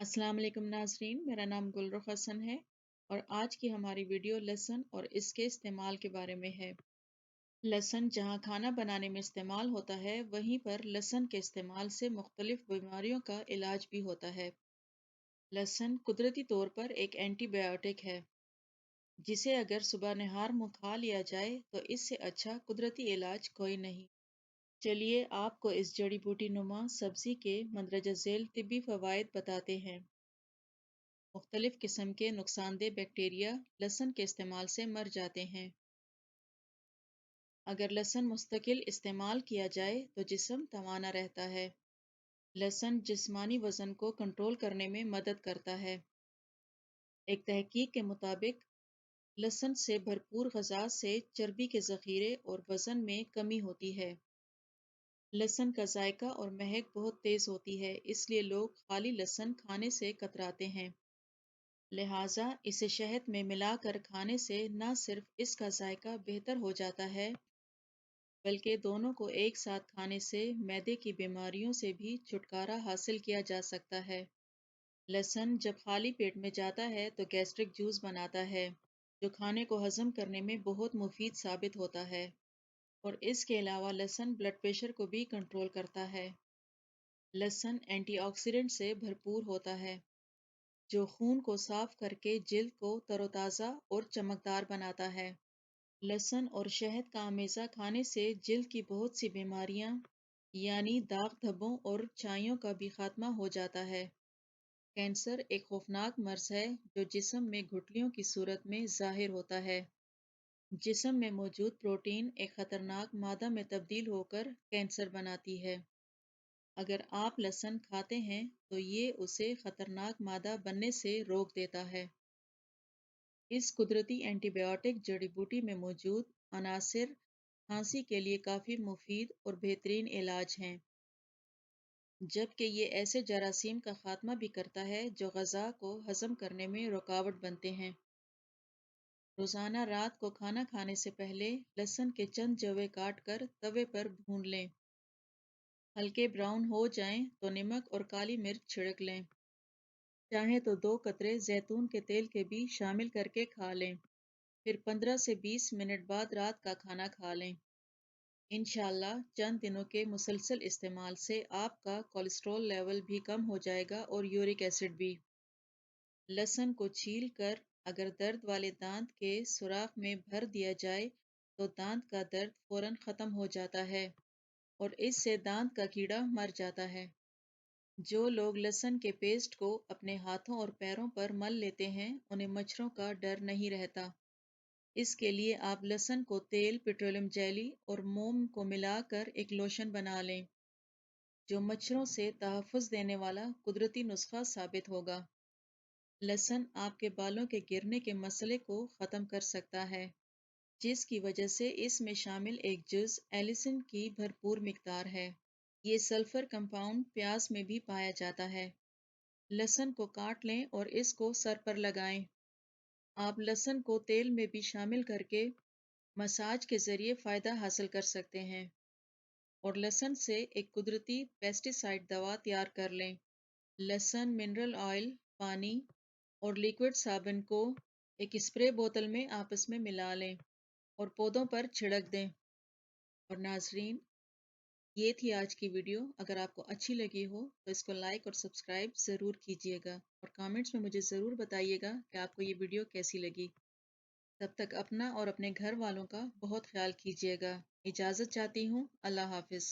अस्सलाम वालेकुम नाज़रीन, मेरा नाम गुलरुख हसन है और आज की हमारी वीडियो लहसुन और इसके इस्तेमाल के बारे में है। लहसुन जहाँ खाना बनाने में इस्तेमाल होता है, वहीं पर लहसुन के इस्तेमाल से मुख्तलिफ बीमारियों का इलाज भी होता है। लहसुन कुदरती तौर पर एक एंटीबायोटिक है, जिसे अगर सुबह नहार मुँह खा लिया जाए तो इससे अच्छा कुदरती इलाज कोई नहीं। चलिए आपको इस जड़ी बूटी नुमा सब्जी के मंदरजा झेल तिब्बी फ़वाइद बताते हैं। मुख्तलिफ किस्म के नुकसानदेह बैक्टीरिया लहसुन के इस्तेमाल से मर जाते हैं। अगर लहसुन मुस्तकिल इस्तेमाल किया जाए तो जिस्म तवाना रहता है। लहसुन जिस्मानी वज़न को कंट्रोल करने में मदद करता है। एक तहकीक के मुताबिक लहसुन से भरपूर ग़ज़ा से चर्बी के ज़ख़ीरे और वज़न में कमी होती है। लहसुन का जायका और महक बहुत तेज़ होती है, इसलिए लोग खाली लहसुन खाने से कतराते हैं। लिहाजा इसे शहद में मिलाकर खाने से न सिर्फ इसका जायका बेहतर हो जाता है, बल्कि दोनों को एक साथ खाने से मैदे की बीमारियों से भी छुटकारा हासिल किया जा सकता है। लहसुन जब खाली पेट में जाता है तो गैस्ट्रिक जूस बनाता है, जो खाने को हजम करने में बहुत मुफीद साबित होता है। और इसके अलावा लहसुन ब्लड प्रेशर को भी कंट्रोल करता है। लहसुन एंटीऑक्सीडेंट से भरपूर होता है, जो खून को साफ करके जिल्द को तरोताज़ा और चमकदार बनाता है। लहसुन और शहद का हमेशा खाने से जिल्द की बहुत सी बीमारियां यानी दाग धब्बों और छाइयों का भी खात्मा हो जाता है। कैंसर एक खौफनाक मर्ज है जो जिस्म में गुठलियों की सूरत में जाहिर होता है। जिस्म में मौजूद प्रोटीन एक खतरनाक मादा में तब्दील होकर कैंसर बनाती है। अगर आप लहसुन खाते हैं तो ये उसे खतरनाक मादा बनने से रोक देता है। इस कुदरती एंटीबायोटिक जड़ी बूटी में मौजूद अनासिर खांसी के लिए काफ़ी मुफीद और बेहतरीन इलाज हैं, जबकि ये ऐसे जरासीम का खात्मा भी करता है जो ग़ज़ा को हज़म करने में रुकावट बनते हैं। रोज़ाना रात को खाना खाने से पहले लहसुन के चंद जवे काट कर तवे पर भून लें। हल्के ब्राउन हो जाएं तो नमक और काली मिर्च छिड़क लें। चाहें तो 2 कतरे जैतून के तेल के भी शामिल करके खा लें। फिर 15 से 20 मिनट बाद रात का खाना खा लें। इंशाअल्लाह चंद दिनों के मुसलसल इस्तेमाल से आपका कोलेस्ट्रॉल लेवल भी कम हो जाएगा और यूरिक एसिड भी। लहसुन को छील कर अगर दर्द वाले दांत के सुराख में भर दिया जाए तो दांत का दर्द फौरन ख़त्म हो जाता है और इससे दांत का कीड़ा मर जाता है। जो लोग लहसुन के पेस्ट को अपने हाथों और पैरों पर मल लेते हैं, उन्हें मच्छरों का डर नहीं रहता। इसके लिए आप लहसुन को तेल, पेट्रोलियम जेली और मोम को मिलाकर एक लोशन बना लें, जो मच्छरों से तहफ़्फ़ुज़ देने वाला कुदरती नुस्खा साबित होगा। लहसुन आपके बालों के गिरने के मसले को ख़त्म कर सकता है, जिसकी वजह से इसमें शामिल एक जुज़ एलिसिन की भरपूर मिकदार है। ये सल्फर कंपाउंड प्याज में भी पाया जाता है। लहसुन को काट लें और इसको सर पर लगाएं। आप लहसुन को तेल में भी शामिल करके मसाज के ज़रिए फ़ायदा हासिल कर सकते हैं और लहसुन से एक कुदरती पेस्टिसाइड दवा तैयार कर लें। लहसुन, मिनरल ऑयल, पानी और लिक्विड साबुन को एक स्प्रे बोतल में आपस में मिला लें और पौधों पर छिड़क दें। और नाजरीन, ये थी आज की वीडियो। अगर आपको अच्छी लगी हो तो इसको लाइक और सब्सक्राइब ज़रूर कीजिएगा और कमेंट्स में मुझे ज़रूर बताइएगा कि आपको ये वीडियो कैसी लगी। तब तक अपना और अपने घर वालों का बहुत ख्याल कीजिएगा। इजाज़त चाहती हूँ। अल्लाह हाफ़िज़।